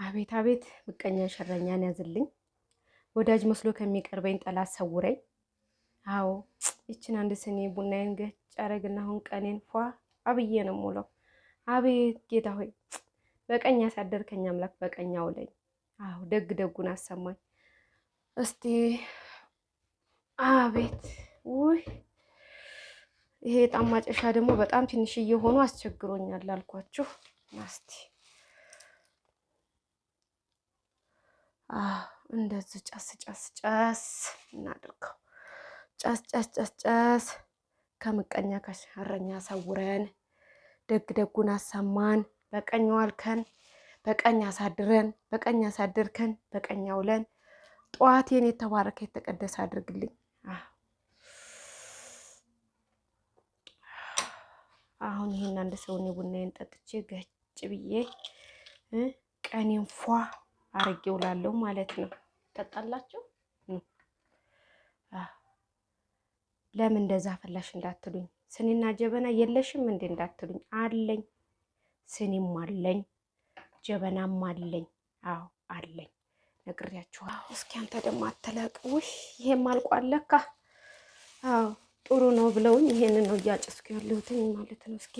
አቤት አቤት ምቀኛ ሸረኛን ያዝልኝ ወዳጅ መስሎ ከሚቀርበኝ ጠላት ሰውረኝ። አዎ እቺን አንድ ስኒ ቡናዬን ገጭ አረግና አሁን ቀኔን ፏ አብዬ ነው ሙለው። አቤት ጌታ ሆይ በቀኝ ያሳደርከኝ አምላክ በቀኝ አውለኝ። አዎ ደግ ደጉን አሰማኝ እስቲ። አቤት ውይ ይሄ ጣማ ጨሻ ደግሞ በጣም ትንሽዬ ሆኖ አስቸግሮኛል አልኳችሁ። እስቲ እንደዚህ ጫስ ጫስ ጫስ እናድርገው። ጫስ ጫስ ጫስ ጫስ ከምቀኛ ከሸረኛ ሰውረን፣ ደግ ደጉን አሰማን። በቀኝ ዋልከን በቀኝ አሳድረን፣ በቀኝ አሳድርከን በቀኝ አውለን። ጠዋቴን የተባረከ የተቀደሰ አድርግልኝ። አሁን ይሄን አንድ ሰውን ቡናዬን ጠጥቼ ገጭ ብዬ ቀኔን ፏ አረጌው ላለው ማለት ነው። ጠጣላችሁ ለምን እንደዛ ፈላሽ እንዳትሉኝ፣ ስኒና ጀበና የለሽም እንዴ እንዳትሉኝ፣ አለኝ። ስኒም አለኝ ጀበናም አለኝ። አዎ አለኝ ነግሬያችኋለሁ። እስኪ አንተ ደግሞ አትለቅ። ውይ ይሄም አልቋል ለካ። አዎ ጥሩ ነው ብለውኝ ይሄንን ነው እያጨስኩ ያለሁት ማለት ነው። እስኪ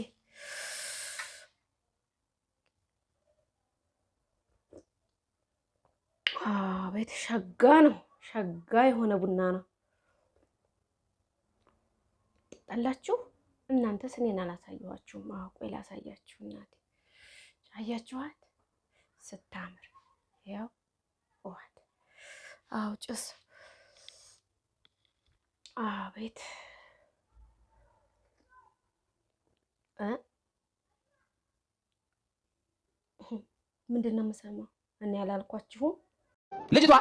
ቤት ሸጋ ነው፣ ሸጋ የሆነ ቡና ነው። ጠላችሁ እናንተ ስኔን አላሳየኋችሁም። ቆይ ላሳያችሁ። እናቴ አያችኋት ስታምር። ያው ዋት ጭስ ቤት ምንድን ነው የምሰማው? እኔ ያላልኳችሁም። ልጅቷ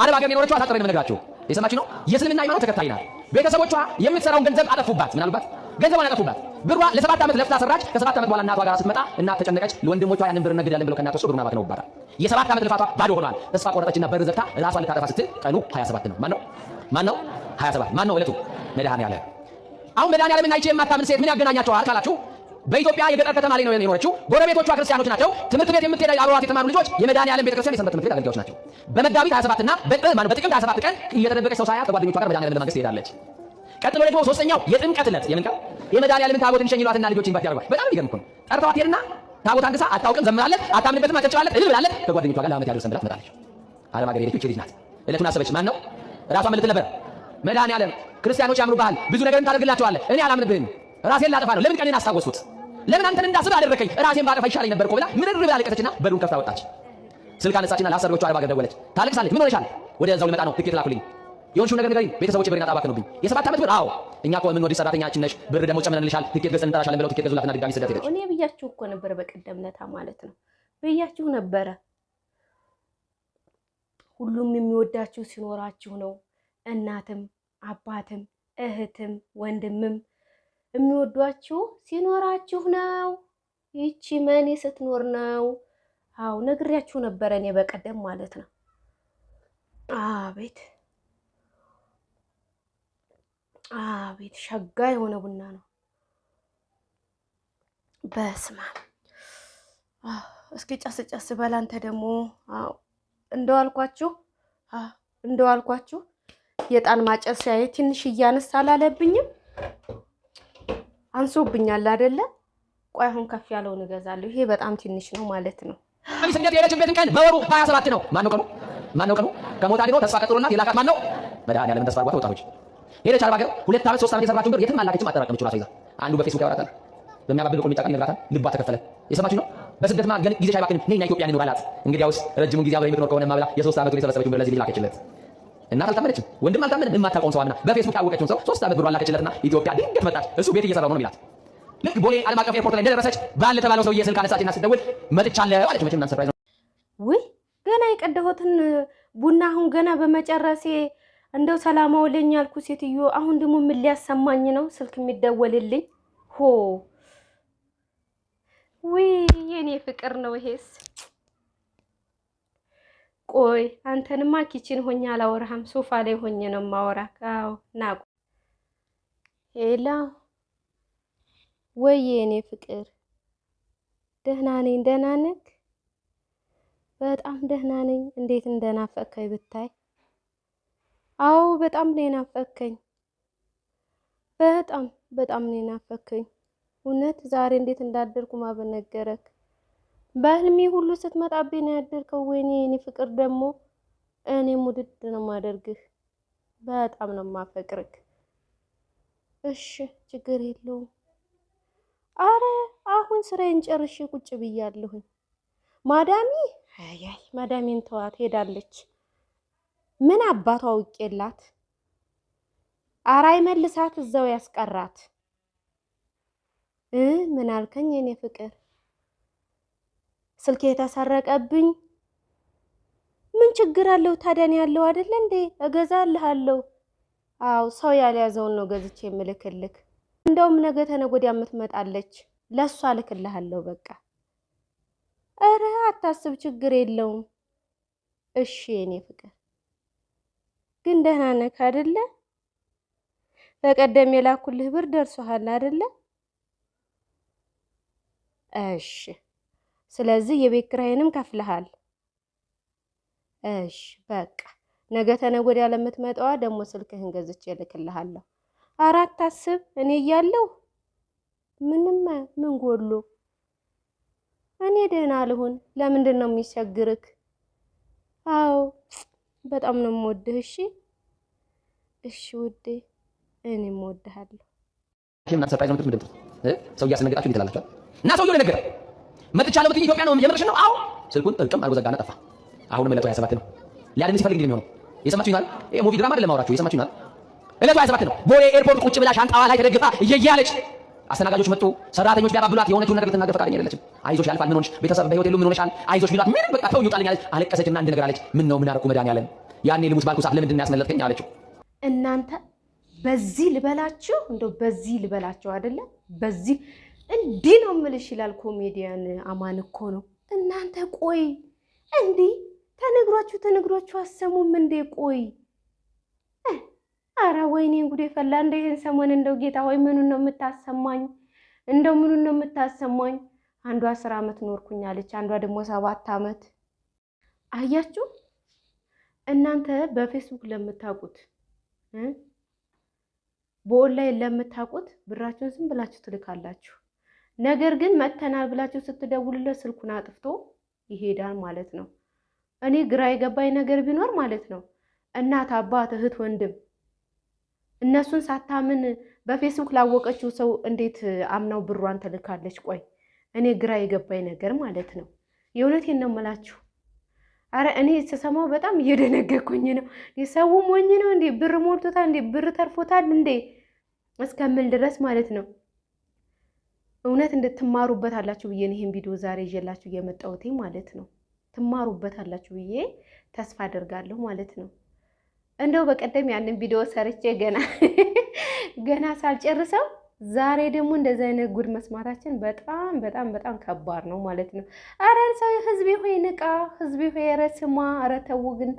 አረብ ሀገር የኖረችው አሳጥረን የምነግራችሁ የሰማችሁ ነው። የእስልምና ሃይማኖት ተከታይ ናት። ቤተሰቦቿ የምትሰራውን ገንዘብ አጠፉባት። ምን አሉባት? ገንዘቧን አጠፉባት። ብሯ ለ7 ዓመት ለፍታ ሰራች። ከ7 ዓመት በኋላ እናቷ ጋር ስትመጣ እናት ተጨነቀች። ለወንድሞቿ ያንን ብር ነግዳለን ብለው ከእናቷ ብሩን አባክነውባታል። የ7 ዓመት ልፋቷ ባዶ ሆኗል። ተስፋ ቆረጠችና በር ዘግታ ራሷን ልታጠፋ ስትል ቀኑ 27 ነው። ማን ነው 27? ማን ነው ዕለቱ? መድኃኒዓለም። አሁን መድኃኒዓለምን አይቼ የማታምን ሴት ምን ያገናኛቸዋል ካላችሁ፣ በኢትዮጵያ የገጠር ከተማ ላይ ነው የኖረችው። ጎረቤቶቿ ክርስቲያኖች ናቸው። ትምህርት ቤት የምትሄድ አብረዋት የተማሩ ልጆች የመድኃኒዓለም ቤተክርስቲያን የሰንበት ትምህርት ቤት አገልጋዮች ናቸው። በመጋቢት 27 እና በጥቅምት 27 ቀን እየተደበቀች ሰው ሳያት ከጓደኞቿ ጋር መድኃኒዓለም ለማግኘት ትሄዳለች። ቀጥሎ ደግሞ ሶስተኛው የጥምቀት ዕለት የምን ቀን? የመድኃኒዓለምን ታቦት እንሸኝሏትና ልጆች ኢንቫይት ያደርጓል። በጣም የሚገርም እኮ ነው። ጠርተዋት ሄድና ታቦት አንግሳ አታውቅም፣ ዘምራለች፣ አታምንበትም፣ አጨብጭባለች፣ እልል ብላለች። ከጓደኞቿ ጋር ለዓመት ያደርሰን ብላ ትመጣለች። ዓለም ሀገር ሄደችው ልጅ ናት። ዕለቱን አሰበች። ማን ነው? ራሷ ምን ልትል ነበር? መድኃኒዓለም ክርስቲያኖች ያምሩብሃል፣ ብዙ ነገርን ታደርግላቸዋለህ፣ እኔ አላምንብህም፣ ራሴን ላጠፋ ነው። ለምን ቀኔን አስታወስኩት? ለምን አንተን እንዳስብ አደረከኝ? ራሴን ባጠፋ ይሻለኝ ነበር እኮ ብላ ምርር ብላ አለቀሰችና በሩን ከፍታ ወጣች። ስልክ አነሳችና ለአሰሪዎቿ አረብ ሀገር ደወለች። ታለቅሳለች። ምን ሆነሻል? ወደዛው ልመጣ ነው፣ ትኬት ላኩልኝ፣ የሆንሽው ነገር ንገሪኝ፣ ቤተሰቦቼ ብሬን አጣባከኑብኝ። የ7 ዓመት ብር? አዎ እኛ እኮ የምንወድሽ ሰራተኛችን ነሽ፣ ብር ደግሞ ጨምረንልሻል፣ ትኬት ገዝተን እንጠራሻለን ብለው ትኬት ገዙላትና ድጋሚ ስደት ሄደች። እኔ ብያችሁ እኮ ነበር በቀደም ለታ ማለት ነው፣ ብያችሁ ነበረ። ሁሉም የሚወዳችሁ ሲኖራችሁ ነው። እናትም አባትም እህትም ወንድምም የሚወዷችሁ ሲኖራችሁ ነው። ይቺ መኔ ስትኖር ነው። አዎ ነግሬያችሁ ነበረ እኔ በቀደም ማለት ነው። አቤት ሸጋ የሆነ ቡና ነው። በስማ እስኪ ጨስ ጨስ በል አንተ ደግሞ። እንደዋልኳችሁ የጣን ማጨሻዬ ትንሽ እያነሳ አላለብኝም? አንሶብኛል አይደለ? ቆይ አሁን ከፍ ያለውን እገዛለሁ። ይሄ በጣም ትንሽ ነው ማለት ነው። ስንዴት የሄደችበትን ቀን በወሩ 27 ነው። ማን ነው ቀኑ? ከሞት አድኖ ተስፋ ቀጥሎና የላካት ማን ነው? መድኃኒዓለም ተስፋ አድርጓት ወጣች። ሄደች አረብ ሀገር 2 ዓመት 3 ዓመት የሰራችውን ብር የትም አላከችም፣ አጠራቀመችው ራሷ ይዛ። አንዱ በፌስቡክ ያወራታል፣ በሚያባብል ቁልምጫ ቀን ይነግራታል። ልቧ ተከፈለ። የሰማችሁ ነው። በስደት ግን ጊዜሽ አይባክንም፣ ነይና ኢትዮጵያ እንኑር አላት። እንግዲያውስ ረጅሙን ጊዜ አብረን የምትኖር ከሆነ ማብላ የ3 ዓመቱን የሰበሰበችውን ብር ለዚህ ላከችለት። እናት አልታመነችም፣ ወንድም አልታመነም። የማታውቀውን ሰው አምና በፌስቡክ ያወቀችውን ሰው 3 ዓመት ብር አላከችለትና ኢትዮጵያ ድንገት መጣች። እሱ ቤት እየሰራው ነው የሚላት። ልክ ቦሌ ዓለም አቀፍ ኤርፖርት ላይ እንደደረሰች ባል ለተባለው ሰውዬ ስልክ አነሳችና ስትደውል መጥቻለሁ አለች። መቼም እናንተ ሰርፕራይዝ ነው። ውይ ገና የቀደሁትን ቡና አሁን ገና በመጨረሴ እንደው ሰላም አውለኝ ያልኩ ሴትዮ አሁን ደግሞ ምን ሊያሰማኝ ነው ስልክ የሚደወልልኝ? ውይ የኔ ፍቅር ነው ይሄስ። ቆይ አንተንማ ኪችን ሆኜ አላወራህም፣ ሶፋ ላይ ሆኜ ነው የማወራህ። አዎ ና ሄላ ወይ የኔ ፍቅር፣ ደህና ነኝ። ደህና ነህ? በጣም ደህና ነኝ። እንዴት እንደናፈከኝ ብታይ። አዎ በጣም ነው የናፈከኝ። በጣም በጣም ነው የናፈከኝ። እውነት ዛሬ እንዴት እንዳደርኩ ማበነገረክ። በህልሜ ሁሉ ስትመጣብኝ ነው ያደርከው። ወይኔ የኔ ፍቅር ደግሞ እኔም ውድድ ነው ማደርግህ። በጣም ነው ማፈቅርክ። እሺ ችግር የለውም። አረ አሁን ስራዬን ጨርሼ ቁጭ ብያለሁኝ። ማዳሚ አያይ ማዳሜን ተዋት፣ ሄዳለች። ምን አባቷ አውቄላት። አራይ መልሳት እዛው ያስቀራት። ምን አልከኝ የኔ ፍቅር? ስልኬ የተሰረቀብኝ። ምን ችግር አለው ታዲያ? እኔ ያለው አይደለ እንዴ? እገዛልሃለሁ። አው ሰው ያልያዘውን ነው ገዝቼ የምልክልክ። እንደውም ነገ ተነገ ወዲያ የምትመጣለች፣ ለሷ ልክልሃለሁ በቃ። እረ አታስብ፣ ችግር የለውም። እሺ የኔ ፍቅር ግን ደህና ነህ አይደለ? በቀደም የላኩልህ ብር ደርሶሃል አይደለ? እሺ ስለዚህ የቤት ኪራይንም ከፍለሃል። እሺ በቃ ነገ ተነገ ወዲያ ለምትመጣዋ ደግሞ ስልክህን ገዝቼ እልክልሃለሁ። ኧረ አታስብ፣ እኔ እያለሁ ምንም ምን ጎሎ። እኔ ደህና ልሁን። ለምንድን ነው የሚቸግርክ? አዎ በጣም ነው የምወድህ። እሺ እሺ ውዴ፣ እኔም እወድሃለሁ። ምናምን ሰርፕራይዝ ነው የምትሉት? ሰው እያስነገጣችሁ እንዴት ትላላችሁ? እና ሰውየው ነገረ መጥቻለሁ ብትይ ኢትዮጵያ ነው የምርሽ ነው? አዎ ስልኩን ጥቅም አድርጎ ዘጋና ጠፋ። አሁንም ዕለቱ 27 ነው። ሊያድን ሲፈልግ እንዴ የሚሆነው? የሰማችሁኝ አይደል? ይሄ ሙቪ ድራማ አይደለም አወራችሁ። የሰማችሁኝ አይደል? ዕለቱ 27 ነው። ቦሌ ኤርፖርት ቁጭ ብላ ሻንጣዋ ላይ ተደግፋ እየያለች አስተናጋጆች መጡ። ሰራተኞች ቢያባብሏት የሆነችውን ነገር ልትናገር ፈቃደኛ አይደለችም። አይዞሽ ያልፋል፣ ምን ሆንሽ? ቤተሰብ በህይወት የሉም፣ ምን ሆነሻል? አይዞሽ ቢሏት ምንም በቃ ተው ይውጣልኝ አለች። አለቀሰችና አንድ ነገር አለች። ምን ነው ምን አደረኩ መድኃኒዓለም? ያኔ ልሙት ባልኩ ሰዓት ለምንድን ነው ያስመለጥከኝ አለችው። እናንተ በዚህ ልበላችሁ፣ እንደው በዚህ ልበላችሁ አይደለ? በዚህ እንዲህ ነው የምልሽ ይላል ኮሜዲያን አማን እኮ ነው። እናንተ ቆይ እንዲህ ተነግሯችሁ አሰሙም እንዴ? ቆይ አረ ወይኔ ጉዴ ፈላ። እንደ ይሄን ሰሞን እንደው ጌታ ሆይ ምኑን ነው የምታሰማኝ? እንደው ምኑን ነው የምታሰማኝ? አንዷ 10 ዓመት ኖርኩኝ አለች፣ አንዷ ደግሞ 7 ዓመት። አያችሁ እናንተ በፌስቡክ ለምታውቁት በኦንላይን ለምታውቁት ብራችሁን ዝም ብላችሁ ትልካላችሁ። ነገር ግን መተናል ብላችሁ ስትደውሉለት ስልኩን አጥፍቶ ይሄዳል ማለት ነው። እኔ ግራ የገባኝ ነገር ቢኖር ማለት ነው እናት፣ አባት፣ እህት፣ ወንድም እነሱን ሳታምን በፌስቡክ ላወቀችው ሰው እንዴት አምናው ብሯን ትልካለች? ቆይ እኔ ግራ የገባኝ ነገር ማለት ነው። የእውነቴን ነው የምላችሁ። አረ እኔ ስሰማው በጣም እየደነገኩኝ ነው። ሰው ሞኝ ነው እንዴ? ብር ሞልቶታል እንዴ? ብር ተርፎታል እንዴ? እስከምል ድረስ ማለት ነው። እውነት እንድትማሩበት አላችሁ ብዬ ነው ይሄን ቪዲዮ ዛሬ ይዤላችሁ የመጣሁት ማለት ነው። ትማሩበት አላችሁ ብዬ ተስፋ አደርጋለሁ ማለት ነው። እንደው በቀደም ያንን ቪዲዮ ሰርቼ ገና ሳልጨርሰው ዛሬ ደግሞ እንደዚህ አይነት ጉድ መስማታችን በጣም በጣም በጣም ከባድ ነው ማለት ነው። አረ ሰው ህዝቤ ሆይ ንቃ፣ ህዝቤ ሆይ ኧረ ስማ፣ ኧረ ተው ግን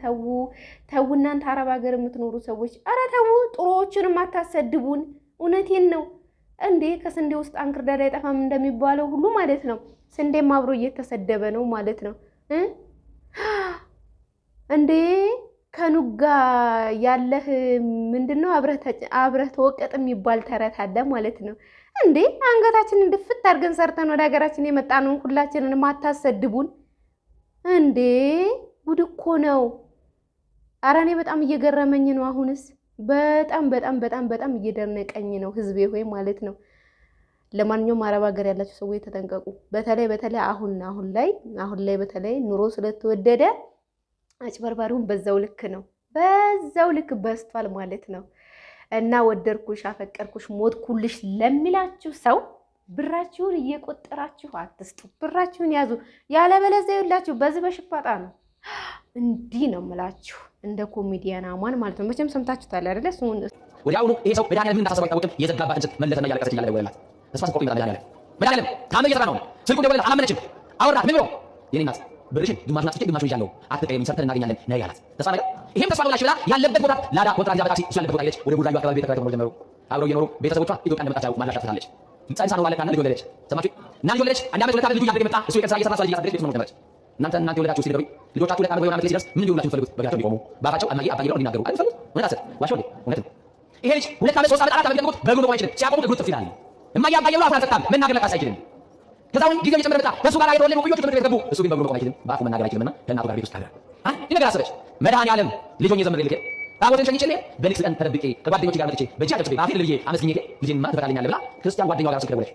ተው እናንተ አረብ ሀገር የምትኖሩ ሰዎች ኧረ ተው፣ ጥሩዎቹንም አታሰድቡን። እውነቴን ነው እንዴ ከስንዴ ውስጥ አንክርዳድ አይጠፋም እንደሚባለው ሁሉ ማለት ነው። ስንዴም አብሮ እየተሰደበ ነው ማለት ነው እንዴ። ከኑጋ ያለህ ምንድነው አብረህ ተወቀጥ የሚባል ተረት አለ ማለት ነው እንዴ። አንገታችንን ድፍት አድርገን ሰርተን ወደ ሀገራችን የመጣነውን ሁላችንን ማታሰድቡን እንዴ። ጉድ እኮ ነው። ኧረ እኔ በጣም እየገረመኝ ነው። አሁንስ በጣም በጣም በጣም በጣም እየደነቀኝ ነው ህዝቤ ሆይ ማለት ነው። ለማንኛውም አረብ ሀገር ያላችሁ ሰዎች ተጠንቀቁ። በተለይ አሁን ላይ በተለይ ኑሮ ስለተወደደ አጭበርባሪውን በዛው ልክ በስቷል ማለት ነው። እና ወደድኩሽ፣ አፈቀርኩሽ፣ ሞትኩልሽ ለሚላችሁ ሰው ብራችሁን እየቆጠራችሁ አትስጡ። ብራችሁን ያዙ። ያለበለዚያ ይኸውላችሁ በዚህ በሽፋጣ ነው። እንዲህ ነው የምላችሁ እንደ ኮሜዲያን አማን ማለት ነው። መቼም ሰምታችሁታል አይደለ? እሱን ወዲያውኑ ይሄ ሰው መድኃኒዓለም ምን እንዳሳሰበው አይታወቅም። የዘጋባትን ስልክ መለሰና እያለቀሰች እያለ ደወለላት። ተስፋ ስቆርጥ ይመጣል መድኃኒዓለም ታመ እየሰራ ነው። ስልኩን ደወለላት፣ አላመነችም። አወራት ምን ብሎ የኔ እናት ብርሽን ግማሹን አጥቼ ግማሹን ይዣለሁ፣ አትቀየሚ፣ ሰርተን እናገኛለን ነው ያላት። ተስፋ ነገር ይሄም ተስፋ ነው ብላ ያለበት ቦታ ላዳ ኮንትራት ይዛ በታክሲ እሱ ያለበት ቦታ ሄደች። ወደ ቡራዩ አካባቢ ቤት ተከራይተው ጀመሩ። አብረው እየኖሩ ቤተሰቦቿ ኢትዮጵያ እንደመጣች ማላሻ ትታለች። ጸንሳ ነው ባለካና ልጅ ወለደች። ሰማችሁ? እና ልጅ ወለደች። አንድ ዓመት ሁለት ዓመት ልጁ እያደገ መጣ። እሱ የቀን ስራ እየሰራ እያሳደገች ቤት መኖር ጀመረች። እናንተ የወለዳችሁ ሲደርቢ ልጆቻችሁ 2 ዓመት ወይ 1 ዓመት ሲደርስ ምን እንዲሆንላችሁ የምትፈልጉት? በእግራቸው እንዲቆሙ በአፋቸው እማዬ አባዬ ብለው እንዲናገሩ አይደል? እውነት አሰብ ዋሽው እንዴ? እውነት ነው። ይሄ ልጅ 2 ዓመት 3 ዓመት 4 ዓመት ቢጠብቁት በእግሩ መቆም አይችልም። ሲያቆሙት እግሩ ጥፍ ይላል። እማዬ አባዬ ብለው አፉን አልፈታም፣ መናገር ለቃስ አይችልም። ከዛውን ጊዜው እየጨመረ መጣ። በሱ ጋር አይተወለዱ ልጆቹ ትምህርት ቤት ገቡ። እሱ ግን በእግሩ መቆም አይችልም፣ በአፉ መናገር አይችልምና ከእናቱ ጋር ቤት ውስጥ ታገረ። ይህ ነገር አሰበች። መድኃኒዓለም ልጆኝ የዘመረ ልኬ ታቦትን ሸኝቼ በንግስ ቀን ተደብቄ ከጓደኞቼ ጋር መጥቼ በእጄ አጨብጭቤ አፌን ልዬ አመስግኜ ልጄንማ ትፈታልኛለህ ብላ ክርስቲያን ጓደኛዋ ጋር ስልክ ደወለች።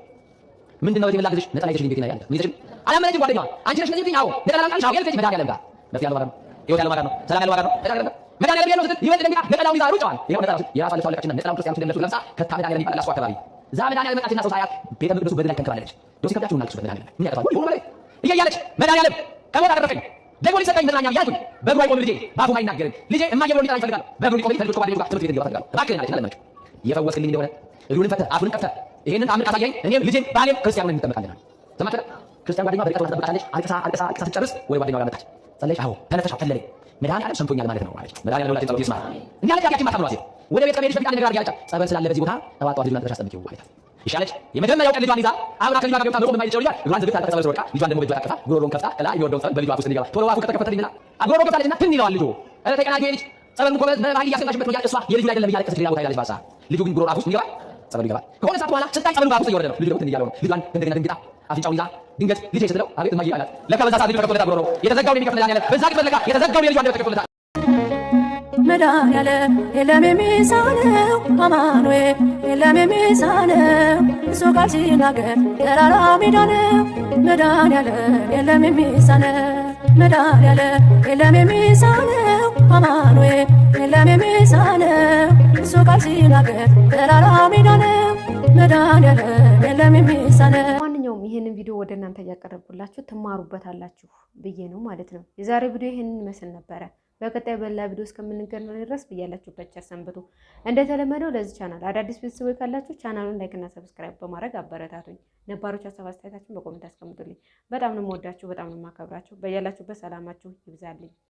ምንድነው እህቴ ላግዝሽ? ነጠላ ይዘሽልኝ ቤቴ ነው ያለ። ምን ይዘሽልኝ? አላመነችም ጓደኛዋ። አንቺ ነሽ እንደዚህ ብትይኝ፣ አዎ ነጠላ ላምጣልሽ? አዎ የልጅ መድኃኒዓለም ጋር መፍትሄ ያለው ማለት ነው። ህይወት ያለው ማለት ነው። ሰላም ያለው ማለት ነው። መድኃኒዓለም ያለው ስትል ይበልጥ ደንግጣ ነጠላውን ይዛ ሩጫዋል። ይሄው ነጠላው የራሷ ልጅ አለቀችና ነጠላውን ክርስቲያኖች እንደነሱ ለብሳ ከታ መድኃኒዓለም ይባላል እሱ አካባቢ እዛ መድኃኒዓለም መጣችና ሰው ሳያት ቤተ መቅደሱ በድል ላይ ተንከባለለች። ዶሲ ከብዳችሁ እናልቅሱበት መድኃኒዓለም ምን ያቀርባል? ይሁን ማለት እያያለች መድኃኒዓለም ከሞት አደረፈኝ ደግሞ ሊሰጠኝ መዝናኛ እያልኩኝ በእግሩ አይቆምም ልጄ፣ በአፉም አይናገርም ልጄ እማዬ ብሎ እንዲጠራኝ እፈልጋለሁ። በእግሩ ሊቆም ከልጆቹ ጓደኞቹ ጋር ትምህርት ቤት እንዲገባ እፈልጋለሁ። እባክህን አለችና ለመነችው። እየፈወስክልኝ እንደሆነ እግሩንም ፈተህ አፉንም ከፍተህ ይሄንን ታምር ካሳየኝ እኔም ልጄም ባሌም ክርስቲያን ሆነን እንጠመቃለን። ሰማችሁ? ክርስቲያን ጓደኛዋ በርቀት ሆና ትጠብቃለች። አልቅሳ ስትጨርስ ወደ ጓደኛዋ ጋር መጣች። ጸለየች። አዎ ተነፈሻ ፈለለኝ መድኃኒዓለም ሰምቶኛል ማለት ነው አለች። መድኃኒዓለም ሁላችን ጸሎት ይስማ። እኛ ለካ ያቺ ማታምሯ ሴት ወደ ቤት ከመሄድሽ በፊት አንድ ነገር አድርጊ አለቻት። ጸበል ስላለ በዚህ ቦታ ጠዋት ጠዋት ልጅቷን ተሻሽ ጠምቂው አለቻት። ይሻለች የመጀመሪያው ቀን ልጇን ይዛ አብራ ከልጇ ጋር ገብታ መቆም የማይችለው ልጇ እግሯን ዝግታ ተጸበል ወድቃ ልጇን ደግሞ በእጇ ታቅፋ ጉሮሮን ከፍታ ጥላ የሚወደውን ጸበል በልጇ ውስጥ እንዲገባ ቶሎ አፉ ከተከፈተልኝ ብላ ጉሮሮ ከፍታለችና ትን ይለዋል ልጁ። ኧረ ተቀናጁ ልጅ ጸበል እኮ በባህል እያስቀማሽበት ነው እያለ እሷ የልጁ አይደለም እያለቀሰች ሌላ ቦታ ሄዳለች። ባሳ ልጁ ግን ጉሮሮ አፉ ውስጥ እንዲገባ ጸበሉ ይገባል። ከሆነ ሰዓት በኋላ ስታይ ጸበሉ በአፉ ውስጥ እየወረደ ነው። ልጁ ደግሞ ትን እያለው ነው። ልጇን እንደገና ደንግጣ አፍንጫውን ይዛ ድንገት ልጄ ስትለው አቤት እማዬ አላት። ለካ በዛ ሰዓት ልጁ ተከፍቶለታል ጉሮሮ። የተዘጋውን የሚከፍት መድኃኒዓለም በዛ ቅጽበት ለካ የተዘጋውን የልጁ አንደበት ተከፍቶለታል። መድኃኒዓለም የለም የሚሳነው አማኑኤል የለም የሚሳነው እሱ ቃል ሲናገር ተራራ ሜዳ ነው። መድኃኒዓለም የለም የሚሳነው መድኃኒዓለም የለም የሚሳነው አማኑኤል የለም የሚሳነው እሱ ቃል ሲናገር ተራራ ሜዳ ነው። መድኃኒዓለም የለም የሚሳነው። ማንኛውም ይህንን ቪዲዮ ወደ እናንተ እያቀረብኩላችሁ ትማሩበታላችሁ ብዬ ነው ማለት ነው። የዛሬ ቪዲዮ ይህንን ይመስል ነበረ። በቀጣይ በሌላ ቪዲዮ እስከምንገናኝ ድረስ ብያላችሁበት ቸር ሰንብቱ። እንደተለመደው ለዚህ ቻናል አዳዲስ ቤተሰቦች ካላችሁ ቻናሉን ላይክ እና ሰብስክራይብ በማድረግ አበረታቱኝ። ነባሮች ሀሳብ አስተያየታችሁን በኮሜንት አስቀምጡልኝ። በጣም ነው የምወዳችሁ፣ በጣም ነው የማከብራችሁ። በያላችሁበት ሰላማችሁ ይብዛልኝ።